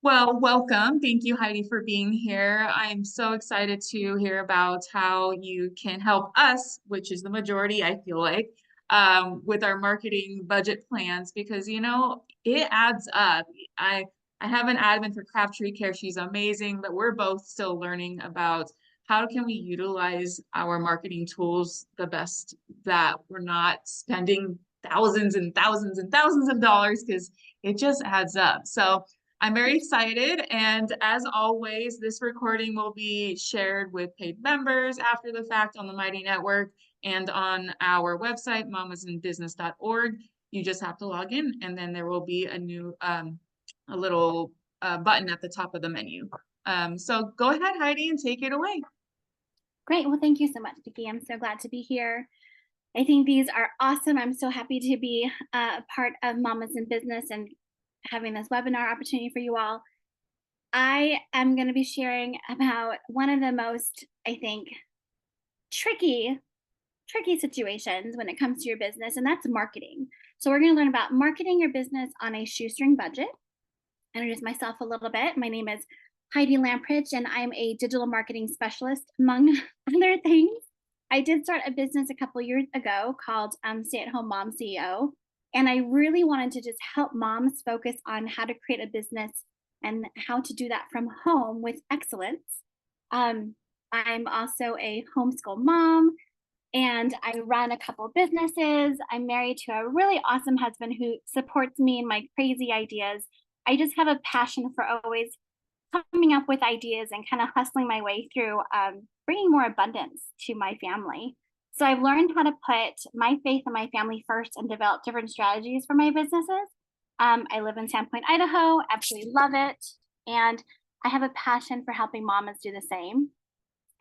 Well, welcome. Thank you, Heidi, for being here. I'm so excited to hear about how you can help us, which is the majority, I feel like, with our marketing budget plans because it adds up. I I have an admin for Craft Tree Care. She's amazing, but we're both still learning about how can we utilize our marketing tools the best that we're not spending thousands and thousands and thousands of dollars because it just adds up. So I'm very excited. And as always, this recording will be shared with paid members after the fact on the Mighty Network and on our website, mamasinbusiness.org. You just have to log in, and then there will be a little button at the top of the menu. So go ahead, Heidi, and take it away. Great. Well, thank you so much, Vicki. I'm so glad to be here. I think these are awesome. I'm so happy to be a part of Mamas in Business and having this webinar opportunity for you all. I am going to be sharing about one of the most, I think, tricky situations when it comes to your business, and that's marketing. So we're going to learn about marketing your business on a shoestring budget. Introduce myself a little bit. My name is Heidi Lamprecht, and I'm a digital marketing specialist, among other things. I did start a business a couple years ago called Stay at Home Mom CEO. And I really wanted to just help moms focus on how to create a business and how to do that from home with excellence. I'm also a homeschool mom and I run a couple businesses. I'm married to a really awesome husband who supports me in my crazy ideas. I just have a passion for always coming up with ideas and kind of hustling my way through bringing more abundance to my family. So I've learned how to put my faith and my family first and develop different strategies for my businesses. I live in Sandpoint, Idaho, absolutely love it. And I have a passion for helping mamas do the same.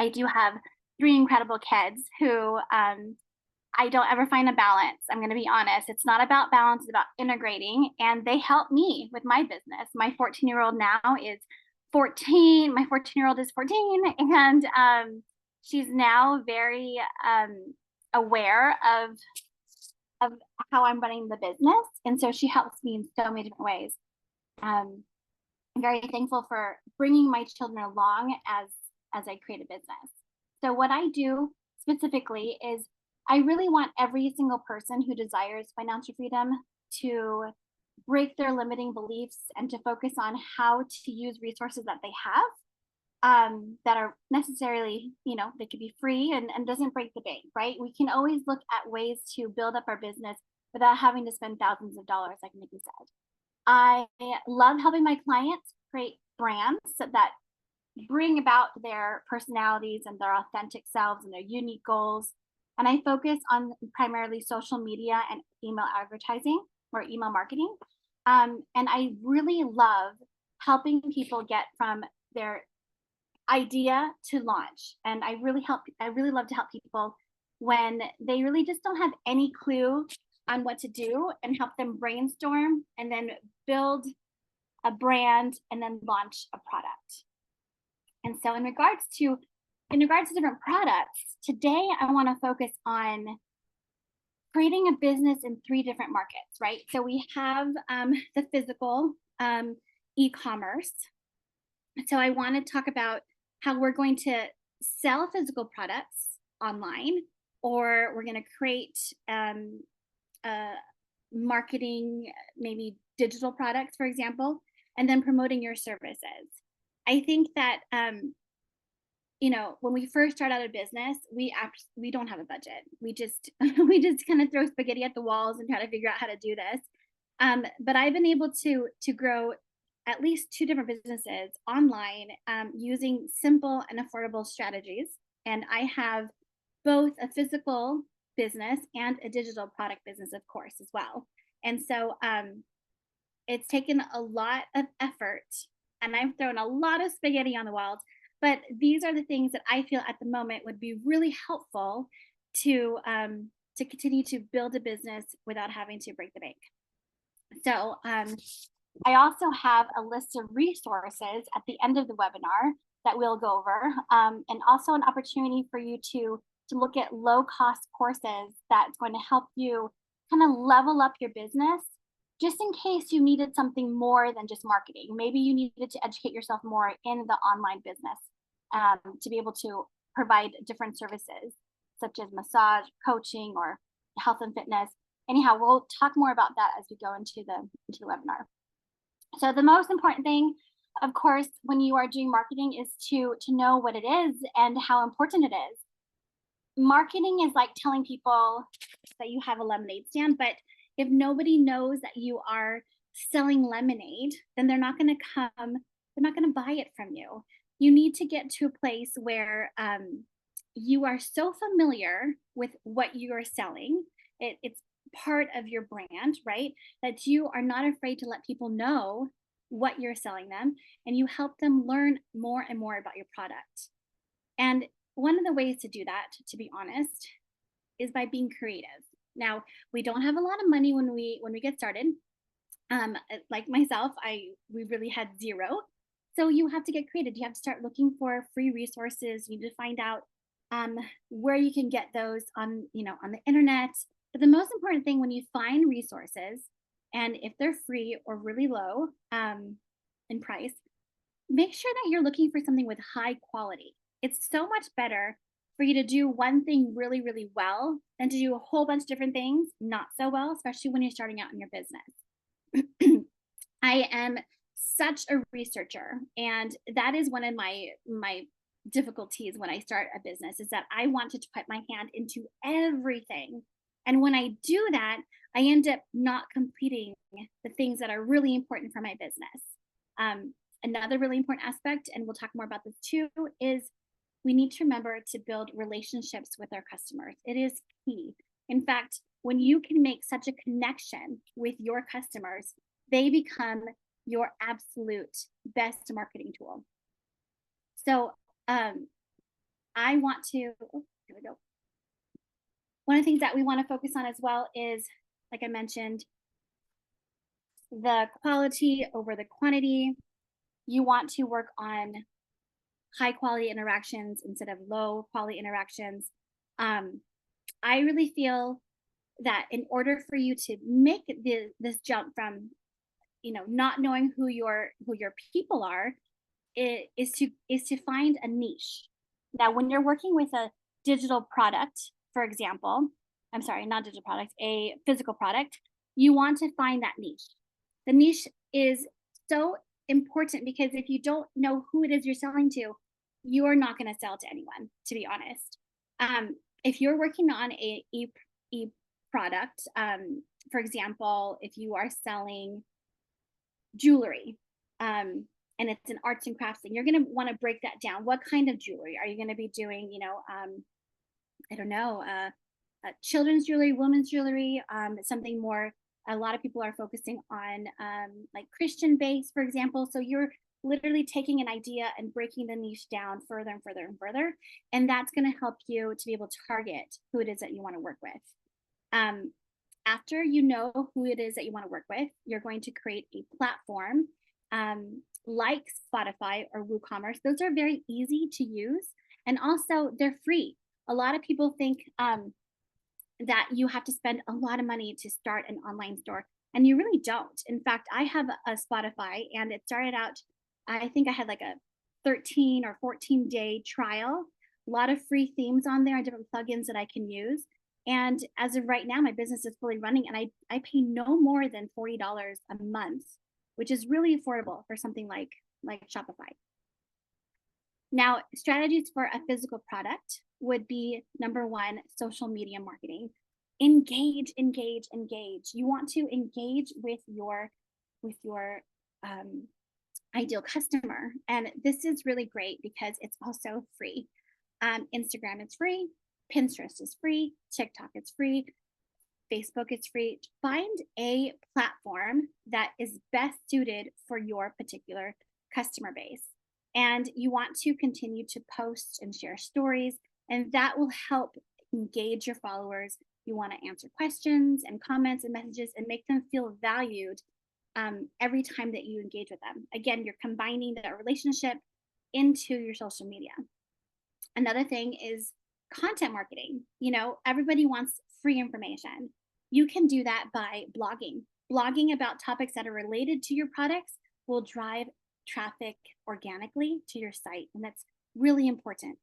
I do have three incredible kids who I don't ever find a balance. I'm going to be honest. It's not about balance, it's about integrating. And they help me with my business. My 14-year-old now is 14. My 14-year-old is 14. And she's now very aware of how I'm running the business. And so she helps me in so many different ways. I'm very thankful for bringing my children along as I create a business. So what I do specifically is I really want every single person who desires financial freedom to break their limiting beliefs and to focus on how to use resources that they have that are necessarily, they could be free and doesn't break the bank, right? We can always look at ways to build up our business without having to spend thousands of dollars, like Nikki said. I love helping my clients create brands that bring about their personalities and their authentic selves and their unique goals. And I focus on primarily social media and email advertising or email marketing. And I really love helping people get from their idea to launch. And I really love to help people when they really just don't have any clue on what to do and help them brainstorm and then build a brand and then launch a product. And so in regards to different products, today I want to focus on creating a business in 3 different markets, right? So we have the physical e-commerce. So I want to talk about how we're going to sell physical products online, or we're going to create marketing, maybe digital products, for example, and then promoting your services. I think that when we first start out a business, we don't have a budget. We just kind of throw spaghetti at the walls and try to figure out how to do this. But I've been able to grow at least 2 different businesses online using simple and affordable strategies. And I have both a physical business and a digital product business, of course, as well. And so it's taken a lot of effort, and I've thrown a lot of spaghetti on the walls. But these are the things that I feel at the moment would be really helpful to continue to build a business without having to break the bank. So I also have a list of resources at the end of the webinar that we'll go over, and also an opportunity for you to look at low-cost courses that's going to help you kind of level up your business just in case you needed something more than just marketing. Maybe you needed to educate yourself more in the online business to be able to provide different services such as massage, coaching, or health and fitness. Anyhow, we'll talk more about that as we go into the webinar. So the most important thing, of course, when you are doing marketing is to know what it is and how important it is. Marketing is like telling people that you have a lemonade stand, but if nobody knows that you are selling lemonade, then they're not going to come, they're not going to buy it from you. You need to get to a place where you are so familiar with what you are selling. It's part of your brand, right? That you are not afraid to let people know what you're selling them, and you help them learn more and more about your product. And one of the ways to do that, to be honest, is by being creative. Now, we don't have a lot of money when we get started. Like myself, we really had zero. So you have to get creative. You have to start looking for free resources. You need to find out where you can get those on, on the internet. But the most important thing when you find resources, and if they're free or really low in price, make sure that you're looking for something with high quality. It's so much better for you to do one thing really, really well than to do a whole bunch of different things not so well, especially when you're starting out in your business. I am such a researcher, and that is one of my difficulties when I start a business, is that I wanted to put my hand into everything. And when I do that, I end up not completing the things that are really important for my business. Another really important aspect, and we'll talk more about this too, is we need to remember to build relationships with our customers. It is key. In fact, when you can make such a connection with your customers, they become your absolute best marketing tool. So I want to, oh, here we go. One of the things that we want to focus on as well is, like I mentioned, the quality over the quantity. You want to work on high quality interactions instead of low quality interactions. I really feel that in order for you to make this jump from, not knowing who your people are, is to find a niche. Now, when you're working with a digital product, for example, I'm sorry, not digital product, a physical product, you want to find that niche. The niche is so important because if you don't know who it is you're selling to, you are not going to sell to anyone, to be honest. If you're working on a product, for example, if you are selling jewelry, and it's an arts and crafts thing, you're going to want to break that down. What kind of jewelry are you going to be doing? I don't know, children's jewelry, women's jewelry, something more. A lot of people are focusing on like Christian base, for example. So you're literally taking an idea and breaking the niche down further and further and further. And that's going to help you to be able to target who it is that you want to work with. After you know who it is that you want to work with, you're going to create a platform like Spotify or WooCommerce. Those are very easy to use, and also they're free. A lot of people think that you have to spend a lot of money to start an online store, and you really don't. In fact, I have a Spotify, and it started out, I think I had like a 13 or 14-day trial, a lot of free themes on there and different plugins that I can use. And as of right now, my business is fully running, and I pay no more than $40 a month, which is really affordable for something like Shopify. Now, strategies for a physical product would be, number one, social media marketing. Engage. You want to engage with your ideal customer, and this is really great because it's also free. Instagram is free, Pinterest is free, TikTok is free, Facebook is free. Find a platform that is best suited for your particular customer base. And you want to continue to post and share stories, and that will help engage your followers. You want to answer questions and comments and messages and make them feel valued every time that you engage with them. Again, you're combining that relationship into your social media. Another thing is content marketing. Everybody wants free information. You can do that by blogging. Blogging about topics that are related to your products will drive traffic organically to your site, and that's really important.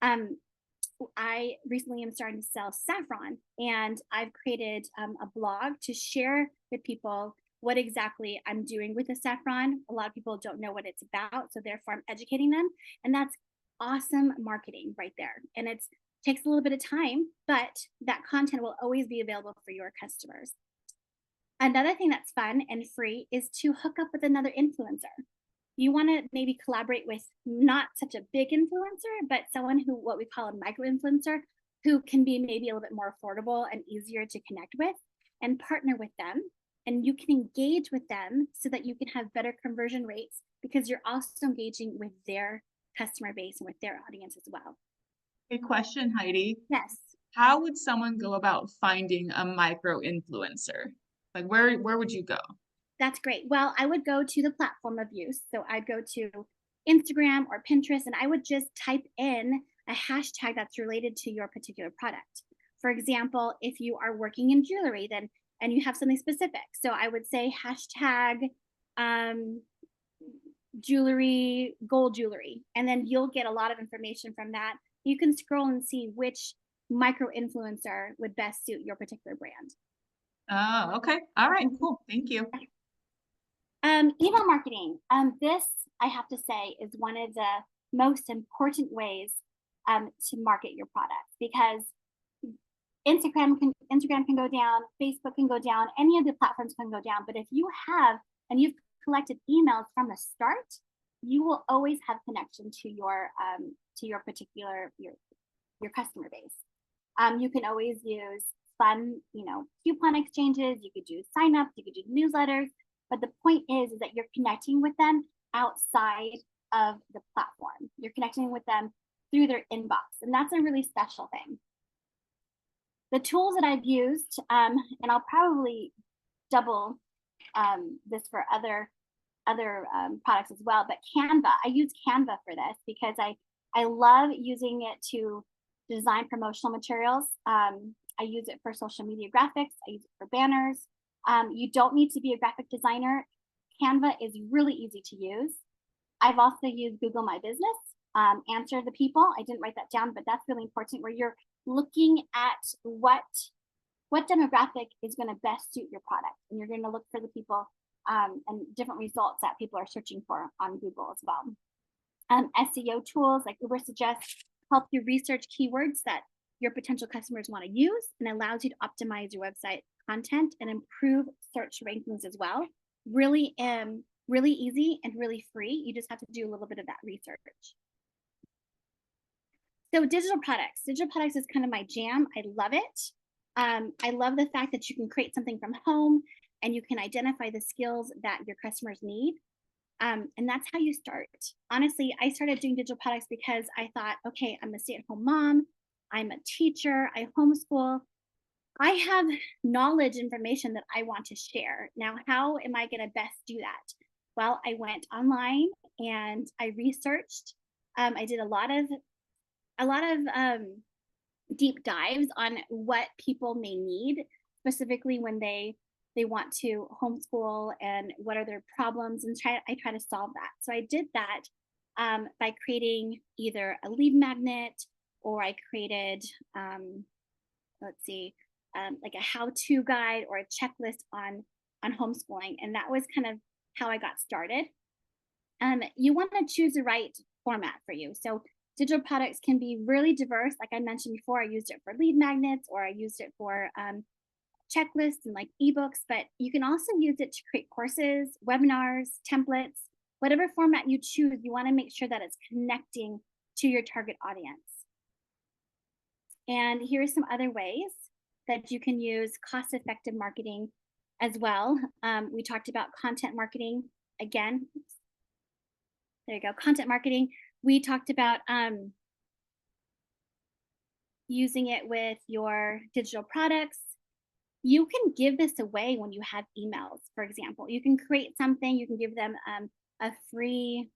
Um, I recently am starting to sell saffron, and I've created a blog to share with people what exactly I'm doing with the saffron. A lot of people don't know what it's about, so therefore I'm educating them, and that's awesome marketing right there. And it takes a little bit of time, but that content will always be available for your customers. Another thing that's fun and free is to hook up with another influencer. You want to maybe collaborate with not such a big influencer, but someone who, what we call a micro influencer, who can be maybe a little bit more affordable and easier to connect with, and partner with them. And you can engage with them so that you can have better conversion rates because you're also engaging with their customer base and with their audience as well. A question, Heidi. Yes. How would someone go about finding a micro influencer? Like where would you go? That's great. Well, I would go to the platform of use. So I'd go to Instagram or Pinterest and I would just type in a hashtag that's related to your particular product. For example, if you are working in jewelry, then and you have something specific. So I would say hashtag um, jewelry, gold jewelry, and then you'll get a lot of information from that. You can scroll and see which micro influencer would best suit your particular brand. Oh, okay. All right, cool. Thank you. Email marketing. This, I have to say, is one of the most important ways to market your products because Instagram can go down, Facebook can go down, any of the platforms can go down. But if you have and you've collected emails from the start, you will always have connection to your particular your customer base. You can always use fun, coupon exchanges. You could do signups. You could do newsletters. But the point is that you're connecting with them outside of the platform. You're connecting with them through their inbox, and that's a really special thing. The tools that I've used, and I'll probably double this for other products as well, but Canva, I use Canva for this because I love using it to design promotional materials. I use it for social media graphics. I use it for banners. You don't need to be a graphic designer. Canva is really easy to use. I've also used Google My Business, Answer the People. I didn't write that down, but that's really important where you're looking at what demographic is going to best suit your product. And you're going to look for the people and different results that people are searching for on Google as well. SEO tools like Ubersuggest help you research keywords that your potential customers want to use and allows you to optimize your website content and improve search rankings as well. Really, really easy and really free. You just have to do a little bit of that research. So digital products is kind of my jam. I love it. I love the fact that you can create something from home and you can identify the skills that your customers need. And that's how you start. Honestly, I started doing digital products because I thought, okay, I'm a stay-at-home mom. I'm a teacher. I homeschool. I have knowledge, information that I want to share. Now, how am I going to best do that? Well, I went online and I researched. I did a lot of deep dives on what people may need, specifically when they want to homeschool and what are their problems, and I try to solve that. So I did that by creating either a lead magnet or I created, like a how-to guide or a checklist on homeschooling, and that was kind of how I got started. You want to choose the right format for you. So digital products can be really diverse. Like I mentioned before, I used it for lead magnets or I used it for checklists and like ebooks, but you can also use it to create courses, webinars, templates, whatever format you choose. You want to make sure that it's connecting to your target audience. And here are some other ways that you can use cost-effective marketing as well. We talked about content marketing again. There you go, content marketing. We talked about using it with your digital products. You can give this away when you have emails, for example. You can create something, you can give them a free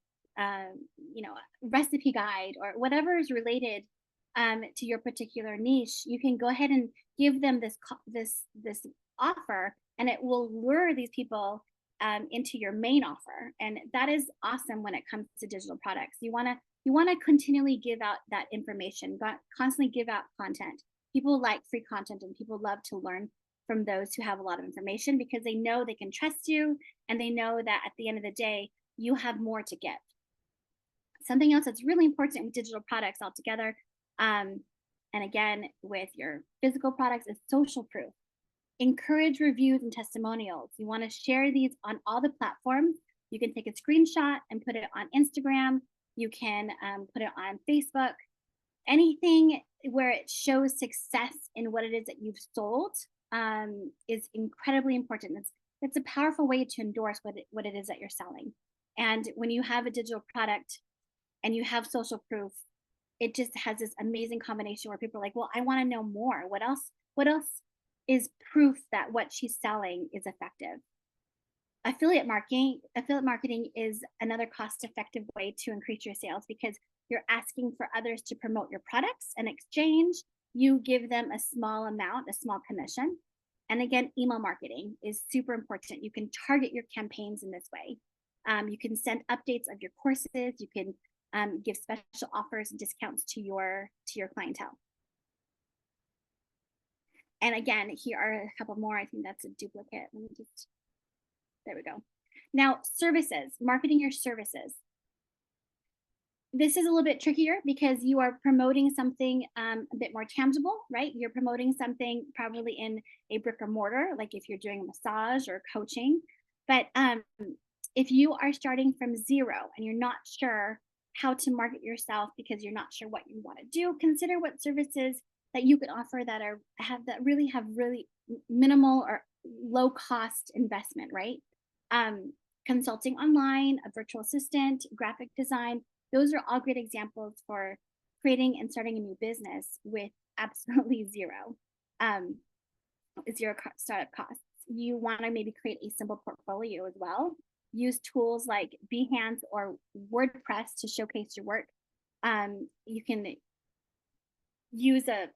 recipe guide or whatever is related to your particular niche, you can go ahead and give them this offer, and it will lure these people into your main offer. And that is awesome when it comes to digital products. You want to continually give out that information, constantly give out content. People like free content, and people love to learn from those who have a lot of information because they know they can trust you, and they know that at the end of the day, you have more to give. Something else that's really important with digital products altogether, and again, with your physical products, is social proof. Encourage reviews and testimonials. You want to share these on all the platforms. You can take a screenshot and put it on Instagram. You can put it on Facebook. Anything where it shows success in what it is that you've sold is incredibly important. It's a powerful way to endorse what it is that you're selling. And when you have a digital product and you have social proof, it just has this amazing combination where people are like, well, I want to know more. What else? What else is proof that what she's selling is effective? Affiliate marketing is another cost-effective way to increase your sales because you're asking for others to promote your products. In exchange, you give them a small amount, a small commission. And again, email marketing is super important. You can target your campaigns in this way. You can send updates of your courses. You can give special offers and discounts to your clientele. And again, here are a couple more. I think that's a duplicate. Let me just, there we go. Now, services, marketing your services. This is a little bit trickier because you are promoting something a bit more tangible, right? You're promoting something probably in a brick or mortar, like if you're doing a massage or coaching. But if you are starting from zero and you're not sure how to market yourself because you're not sure what you want to do, consider what services that you can offer that have really minimal or low cost investment, right? Consulting online, a virtual assistant, graphic design. Those are all great examples for creating and starting a new business with absolutely zero startup costs. You want to maybe create a simple portfolio as well. Use tools like Behance or WordPress to showcase your work. You can use a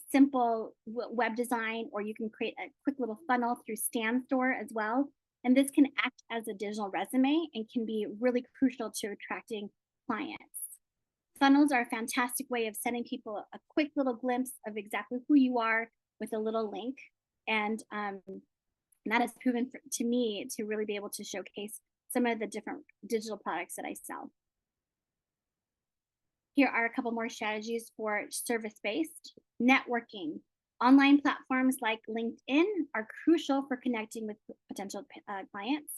simple web design, or you can create a quick little funnel through StanStore as well. And this can act as a digital resume and can be really crucial to attracting clients. Funnels are a fantastic way of sending people a quick little glimpse of exactly who you are with a little link. And that has proven to me to really be able to showcase some of the different digital products that I sell. Here are a couple more strategies for service-based networking. Online platforms like LinkedIn are crucial for connecting with potential clients.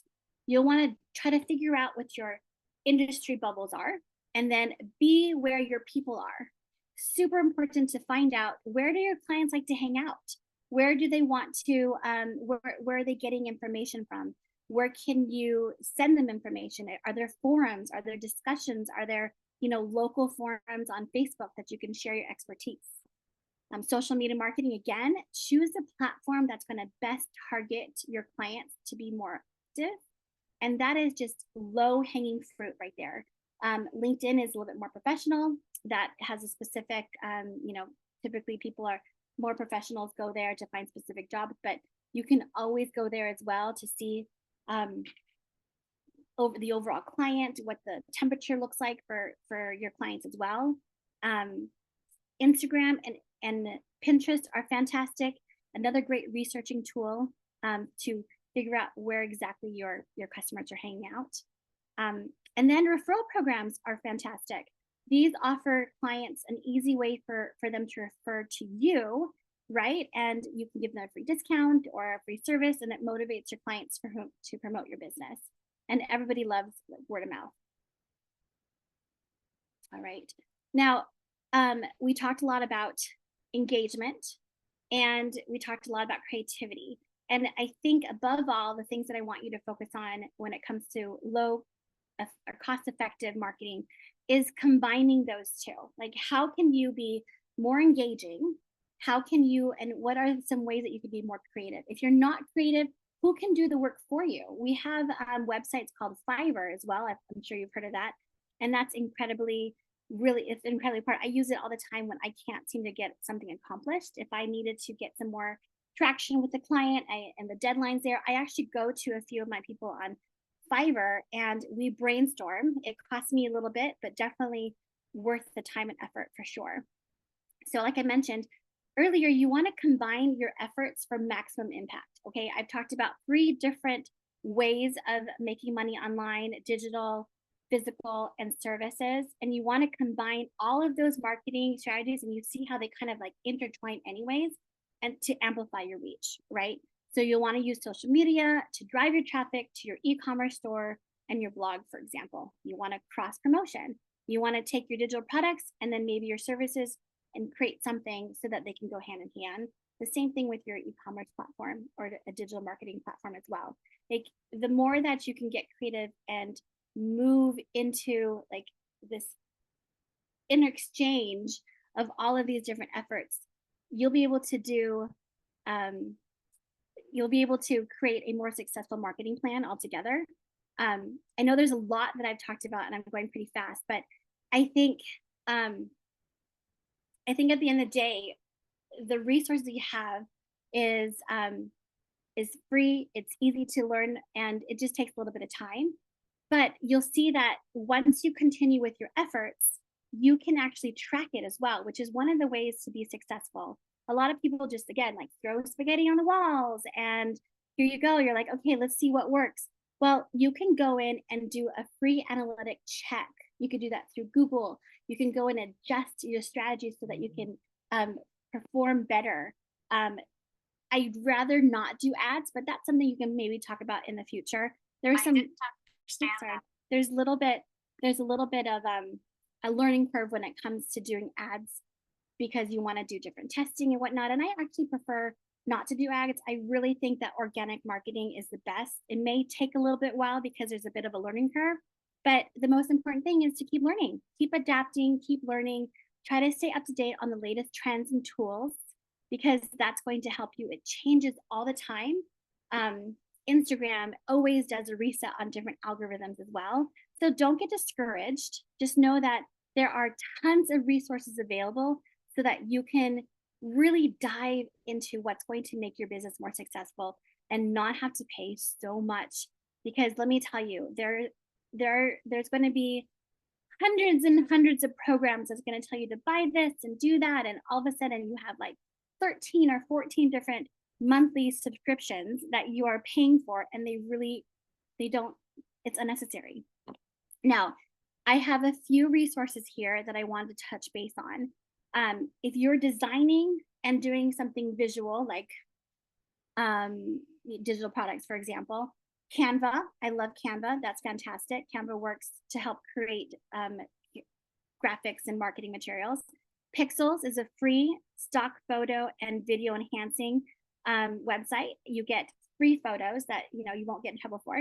You'll want to try to figure out what your industry bubbles are, and then be where your people are. Super important to find out, where do your clients like to hang out? Where do they want to, where are they getting information from? Where can you send them information? Are there forums? Are there discussions? Are there local forums on Facebook that you can share your expertise? Social media marketing, again, choose a platform that's going to best target your clients to be more active. And that is just low hanging fruit right there. LinkedIn is a little bit more professional. That has a specific, typically more professionals go there to find specific jobs, but you can always go there as well to see over the overall client, what the temperature looks like for your clients as well. Instagram and Pinterest are fantastic. Another great researching tool to figure out where exactly your customers are hanging out. And then referral programs are fantastic. These offer clients an easy way for them to refer to you, right? And you can give them a free discount or a free service, and it motivates your clients to promote your business. And everybody loves word of mouth. All right. Now, we talked a lot about engagement, and we talked a lot about creativity. And I think above all, the things that I want you to focus on when it comes to low or cost-effective marketing is combining those two. Like, how can you be more engaging? How can you, and what are some ways that you can be more creative? If you're not creative, who can do the work for you? We have websites called Fiverr as well. I'm sure you've heard of that. And that's incredibly really, it's incredibly important. I use it all the time when I can't seem to get something accomplished. If I needed to get some more traction with the client and the deadlines there, I actually go to a few of my people on Fiverr and we brainstorm. It costs me a little bit, but definitely worth the time and effort for sure. So, like I mentioned earlier, you want to combine your efforts for maximum impact. Okay. I've talked about 3 different ways of making money online: digital, physical, and services. And you want to combine all of those marketing strategies and you see how they kind of like intertwine, anyways, and to amplify your reach, right? So, you'll want to use social media to drive your traffic to your e commerce store and your blog, for example. You want to cross promotion. You want to take your digital products and then maybe your services and create something so that they can go hand in hand. The same thing with your e-commerce platform or a digital marketing platform as well. Like, the more that you can get creative and move into like this interexchange of all of these different efforts, you'll be able to do um, you'll be able to create a more successful marketing plan altogether. I know there's a lot that I've talked about and I'm going pretty fast, but I think um, I think at the end of the day, the resources you have is free. It's easy to learn, and it just takes a little bit of time. But you'll see that once you continue with your efforts, you can actually track it as well, which is one of the ways to be successful. A lot of people just, again, like throw spaghetti on the walls and here you go. You're like, okay, let's see what works. Well, you can go in and do a free analytic check. You could do that through Google. You can go in and adjust your strategy so that you can perform better. I'd rather not do ads, but that's something you can maybe talk about in the future. There's some, sorry, there's a little bit of a learning curve when it comes to doing ads because you want to do different testing and whatnot. And I actually prefer not to do ads. I really think that organic marketing is the best. It may take a little bit while because there's a bit of a learning curve, but the most important thing is to keep learning, keep adapting, keep learning, try to stay up to date on the latest trends and tools because that's going to help you. It changes all the time. Instagram always does a reset on different algorithms as well. So don't get discouraged. Just know that there are tons of resources available so that you can really dive into what's going to make your business more successful and not have to pay so much. Because let me tell you, there's going to be hundreds and hundreds of programs that's going to tell you to buy this and do that. And all of a sudden you have like 13 or 14 different monthly subscriptions that you are paying for. And they don't, it's unnecessary. Now, I have a few resources here that I wanted to touch base on. If you're designing and doing something visual, like digital products, for example, Canva, I love Canva. That's fantastic. Canva works to help create graphics and marketing materials. Pixels is a free stock photo and video enhancing website. You get free photos that you won't get in trouble for.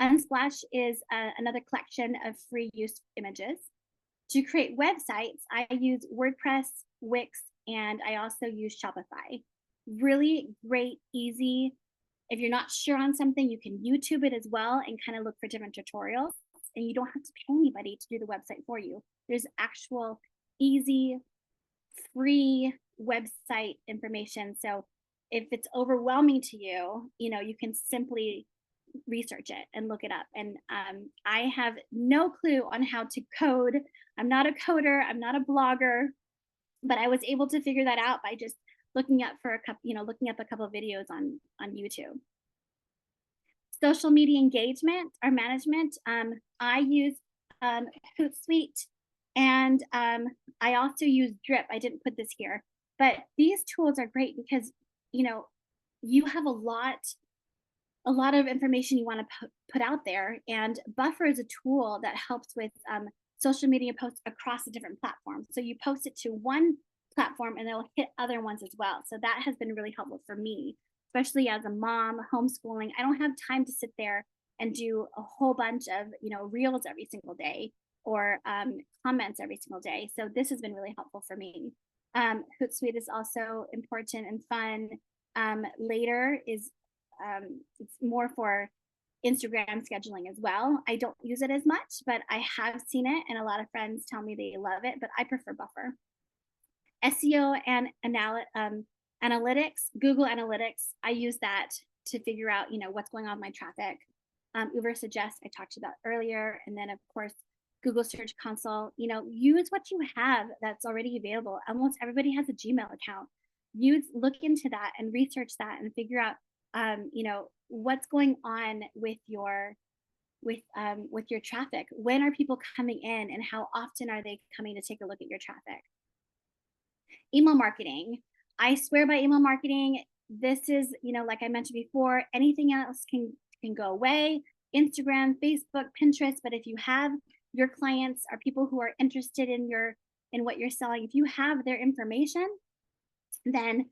Unsplash is another collection of free use images. To create websites, I use WordPress, Wix, and I also use Shopify. Really great, easy. If you're not sure on something, you can YouTube it as well and kind of look for different tutorials. And you don't have to pay anybody to do the website for you. There's actual easy, free website information. So if it's overwhelming to you, you can simply research it and look it up. And I have no clue on how to code. I'm not a coder. I'm not a blogger, but I was able to figure that out by just looking up a couple of videos on YouTube. Social media engagement or management. I use Hootsuite and I also use Drip. I didn't put this here, but these tools are great because you have a lot of information you want to put out there, and Buffer is a tool that helps with social media posts across the different platforms. So you post it to one platform and it'll hit other ones as well. So that has been really helpful for me, especially as a mom homeschooling. I don't have time to sit there and do a whole bunch of reels every single day or comments every single day. So this has been really helpful for me. Hootsuite is also important and fun. Later is it's more for Instagram scheduling as well. I don't use it as much, but I have seen it, and a lot of friends tell me they love it, but I prefer Buffer. SEO and analytics, Google Analytics, I use that to figure out, what's going on with my traffic. Uber Suggest, I talked about earlier. And then, of course, Google Search Console, use what you have that's already available. Almost everybody has a Gmail account. Look into that and research that and figure out, what's going on with your traffic. When are people coming in, and how often are they coming to take a look at your traffic? Email marketing. I swear by email marketing. This is, like I mentioned before, anything else can go away. Instagram, Facebook, Pinterest. But if you have your clients or people who are interested in what you're selling, if you have their information, then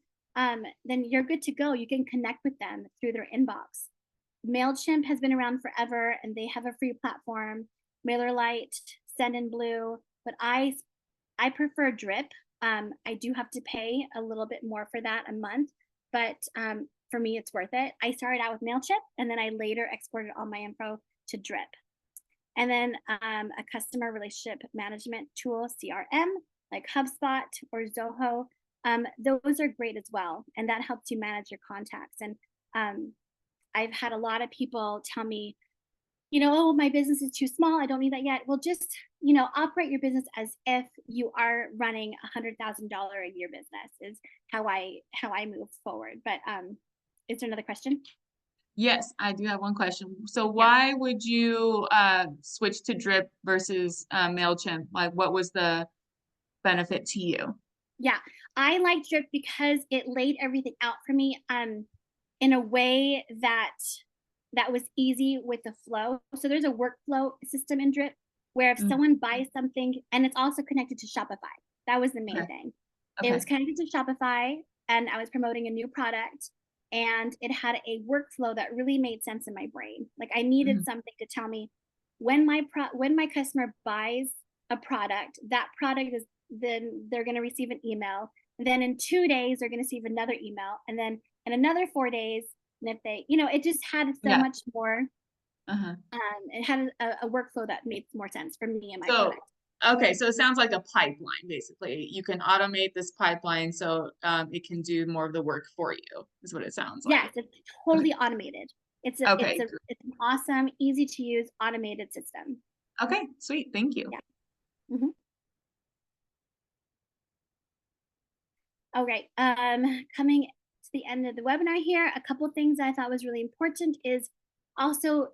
you're good to go. You can connect with them through their inbox. MailChimp has been around forever, and they have a free platform. MailerLite, Sendinblue, but I prefer Drip. I do have to pay a little bit more for that a month, but for me, it's worth it. I started out with MailChimp, and then I later exported all my info to Drip. And then a customer relationship management tool, CRM, like HubSpot or Zoho. Those are great as well, and that helps you manage your contacts. And I've had a lot of people tell me, oh, my business is too small, I don't need that yet. Well, just operate your business as if you are running $100,000 a year business is how I move forward. But is there another question? Yes, I do have one question. So why would you switch to Drip versus MailChimp? Like, what was the benefit to you? Yeah, I like Drip because it laid everything out for me in a way that was easy with the flow. So there's a workflow system in Drip where if someone buys something, and it's also connected to Shopify. That was the main thing. It was connected to Shopify, and I was promoting a new product, and it had a workflow that really made sense in my brain. Like I needed something to tell me when my customer buys a product, that product is then they're going to receive an email. Then in 2 days, they're going to receive another email, and then in another 4 days. And if they, it just had so much more. It had a workflow that made more sense for me and my product. Okay, so it sounds like a pipeline, basically. You can automate this pipeline so it can do more of the work for you, is what it sounds like. Yes, it's totally automated. It's an awesome, easy to use, automated system. Okay, sweet. Thank you. Yeah. All right. Coming to the end of the webinar here, a couple things I thought was really important is also,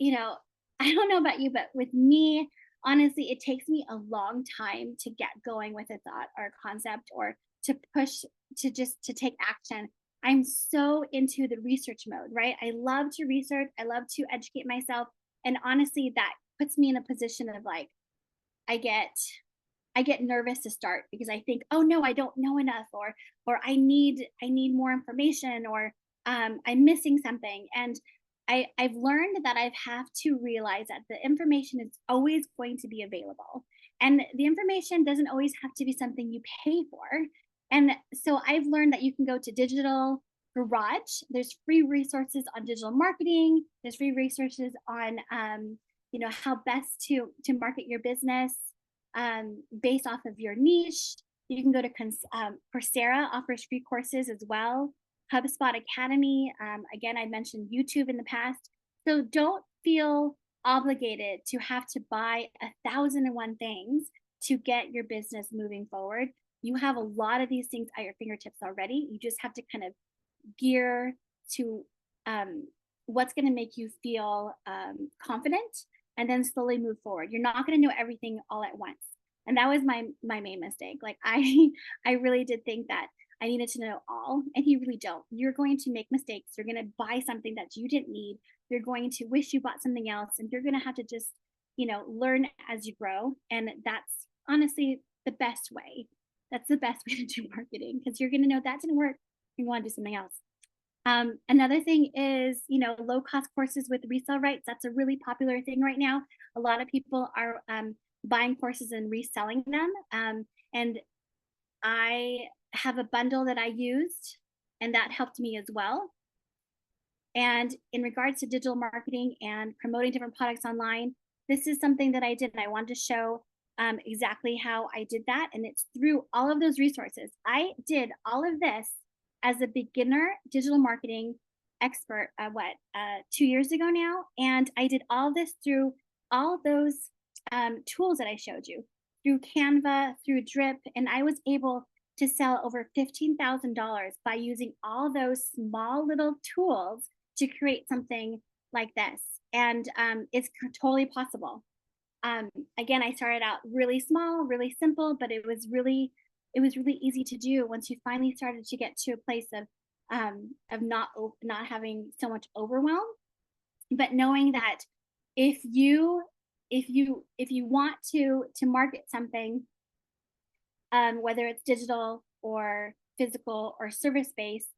I don't know about you, but with me, honestly, it takes me a long time to get going with a thought or a concept or to push to take action. I'm so into the research mode, right? I love to research. I love to educate myself. And honestly, that puts me in a position of like, I get nervous to start because I think, oh no, I don't know enough, or I need more information, or I'm missing something. And I've learned that I have to realize that the information is always going to be available, and the information doesn't always have to be something you pay for. And so I've learned that you can go to Digital Garage. There's free resources on digital marketing. There's free resources on how best to market your business based off of your niche. You can go to Coursera, offers free courses as well. HubSpot Academy. Again, I mentioned YouTube in the past. So don't feel obligated to have to buy 1,001 things to get your business moving forward. You have a lot of these things at your fingertips already. You just have to kind of gear to what's going to make you feel confident, and then slowly move forward. You're not going to know everything all at once. And that was my main mistake. Like I really did think that I needed to know all, and you really don't. You're going to make mistakes. You're going to buy something that you didn't need. You're going to wish you bought something else, and you're going to have to just, learn as you grow. And that's honestly the best way. That's the best way to do marketing, because you're going to know that didn't work. You want to do something else. Another thing is, low cost courses with resale rights. That's a really popular thing right now. A lot of people are buying courses and reselling them. And I have a bundle that I used, and that helped me as well. And in regards to digital marketing and promoting different products online, this is something that I did. And I wanted to show exactly how I did that. And it's through all of those resources. I did all of this as a beginner digital marketing expert, 2 years ago now. And I did all this through all those tools that I showed you through Canva, through Drip. And I was able to sell over $15,000 by using all those small little tools to create something like this. And it's totally possible. Again, I started out really small, really simple, but it was really easy to do once you finally started to get to a place of not having so much overwhelm, but knowing that if you want to market something, whether it's digital or physical or service based,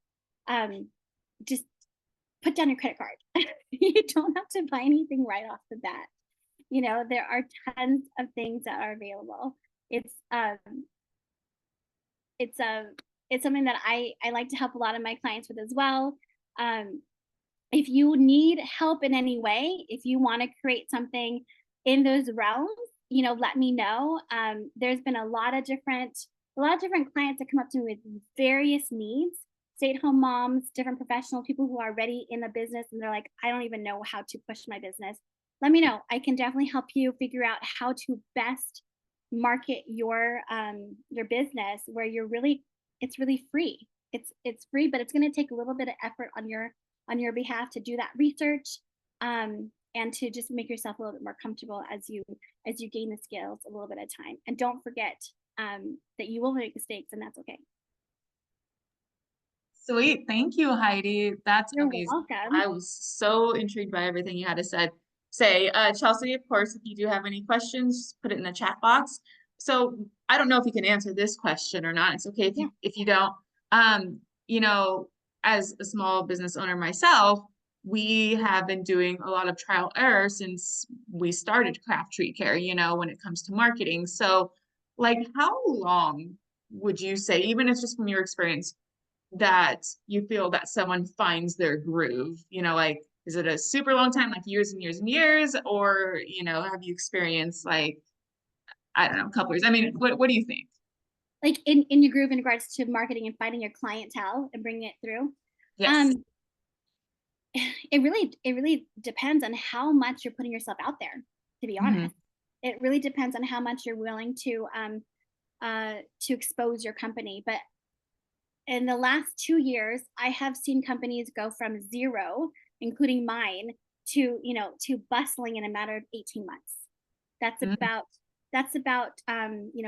just put down your credit card. You don't have to buy anything right off the bat. There are tons of things that are available. It's something that I like to help a lot of my clients with as well. If you need help in any way, if you want to create something in those realms, let me know. There's been a lot of different clients that come up to me with various needs, stay-at-home moms, different professionals, people who are already in a business and they're like, I don't even know how to push my business. Let me know. I can definitely help you figure out how to best market your business where it's really free. It's free, but it's going to take a little bit of effort on your behalf to do that research, and to just make yourself a little bit more comfortable as you gain the skills a little bit at a time. And don't forget that you will make mistakes, and that's okay. Sweet. Thank you, Heidi. That's You're amazing. welcome. I was so intrigued by everything you had to say. Chelsea, of course, if you do have any questions, just put it in the chat box. So I don't know if you can answer this question or not. It's okay if Yeah. you don't. Um, you know, as a small business owner myself, we have been doing a lot of trial error since we started Craft Treat Care, when it comes to marketing. So, like, how long would you say, even if just from your experience, that you feel that someone finds their groove? Like, is it a super long time, like years and years and years, or have you experienced, like, I don't know, a couple years? I mean, what do you think? Like in your groove in regards to marketing and finding your clientele and bringing it through. Yes. Um, it really depends on how much you're putting yourself out there, to be Hmm. honest. It really depends on how much you're willing to expose your company. But in the last 2 years, I have seen companies go from zero, including mine, to bustling in a matter of 18 months. That's Hmm. about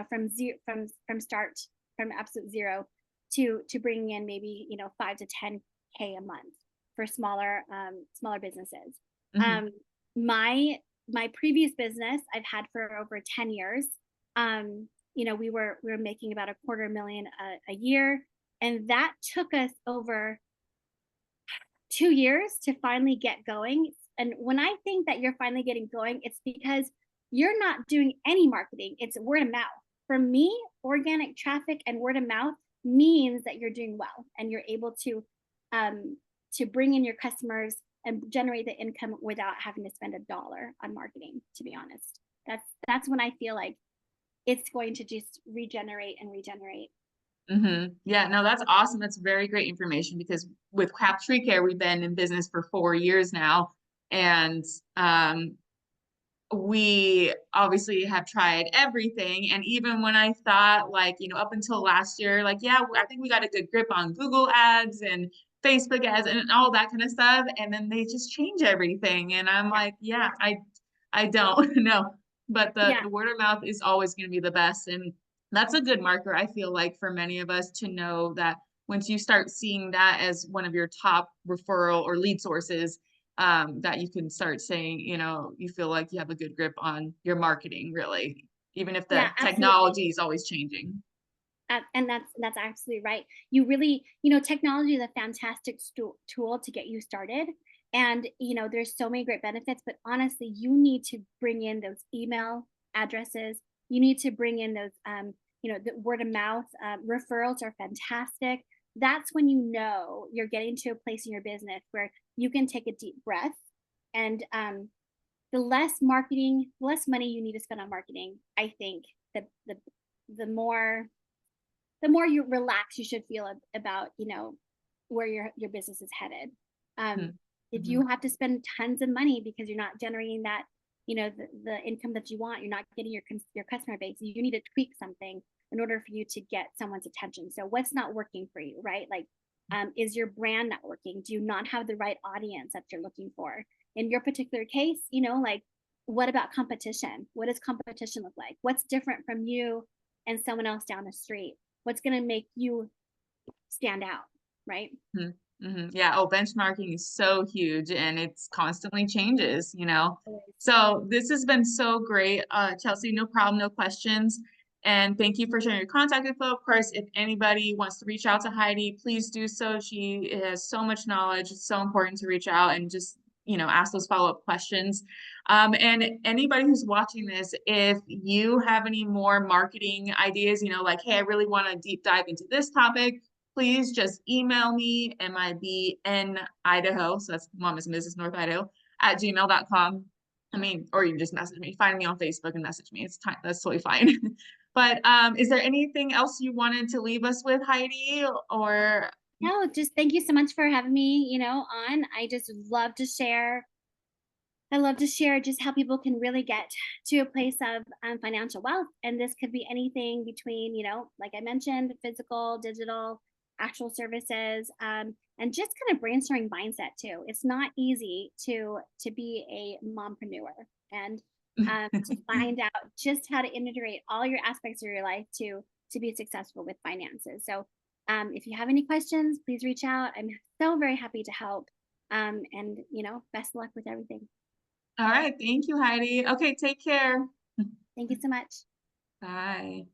from zero, from start, from absolute zero to bringing in maybe 5 to 10K a month for smaller businesses. Hmm. Um, my previous business I've had for over 10 years. We were making about $250,000 a year, and that took us over 2 years to finally get going. And when I think that you're finally getting going, it's because you're not doing any marketing. It's word of mouth. For me, organic traffic and word of mouth means that you're doing well and you're able to bring in your customers and generate the income without having to spend a dollar on marketing, to be honest. That's when I feel like it's going to just regenerate and regenerate. Yeah, no, that's awesome. That's very great information, because with Craft Tree Care, we've been in business for 4 years now. And we obviously have tried everything. And even when I thought, like, up until last year, like, yeah, I think we got a good grip on Google ads and Facebook ads and all that kind of stuff. And then they just change everything. And I'm Yeah. like, yeah, I don't know. But the, Yeah. the word of mouth is always going to be the best. And that's a good marker, I feel like, for many of us to know that once you start seeing that as one of your top referral or lead sources, that you can start saying, you feel like you have a good grip on your marketing, really, even if Yeah, the absolutely. technology is always changing. And that's absolutely right. Technology is a fantastic tool to get you started. And, there's so many great benefits, but honestly, you need to bring in those email addresses. You need to bring in those, the word of mouth referrals are fantastic. That's when you're getting to a place in your business where you can take a deep breath, and the less marketing, the less money you need to spend on marketing, I think that the more the more you relax you should feel about, where your business is headed. um, if Mhm. you have to spend tons of money because you're not generating that, the income that you want, you're not getting your customer base, you need to tweak something in order for you to get someone's attention. So what's not working for you, right? Like, is your brand not working? Do you not have the right audience that you're looking for in your particular case? Like, what about competition? What does competition look like? What's different from you and someone else down the street? What's going to make you stand out, right? Mhm, mhm. Yeah, oh, benchmarking is so huge and it's constantly changes. Always. So this has been so great. Chelsea, no problem, no questions. And thank you for sharing your contact info. Of course, if anybody wants to reach out to Heidi, please do so. She has so much knowledge. It's so important to reach out and just ask those follow-up questions. And anybody who's watching this, if you have any more marketing ideas, like, hey, I really want to deep dive into this topic, please just email me, MIBN Idaho, so that's Mama's Mrs. North Idaho, at gmail.com. I mean, or you can just message me, find me on Facebook and message me. That's totally fine. But is there anything else you wanted to leave us with, Heidi? Or No, just thank you so much for having me, on. I love to share just how people can really get to a place of financial wealth. And this could be anything between, like I mentioned, physical, digital, actual services, and just kind of brainstorming mindset too. It's not easy to be a mompreneur and to find out just how to integrate all your aspects of your life to be successful with finances. So if you have any questions, please reach out. I'm so very happy to help. And best of luck with everything. all right, thank you, Heidi. Okay, take care. Thank you so much. Bye.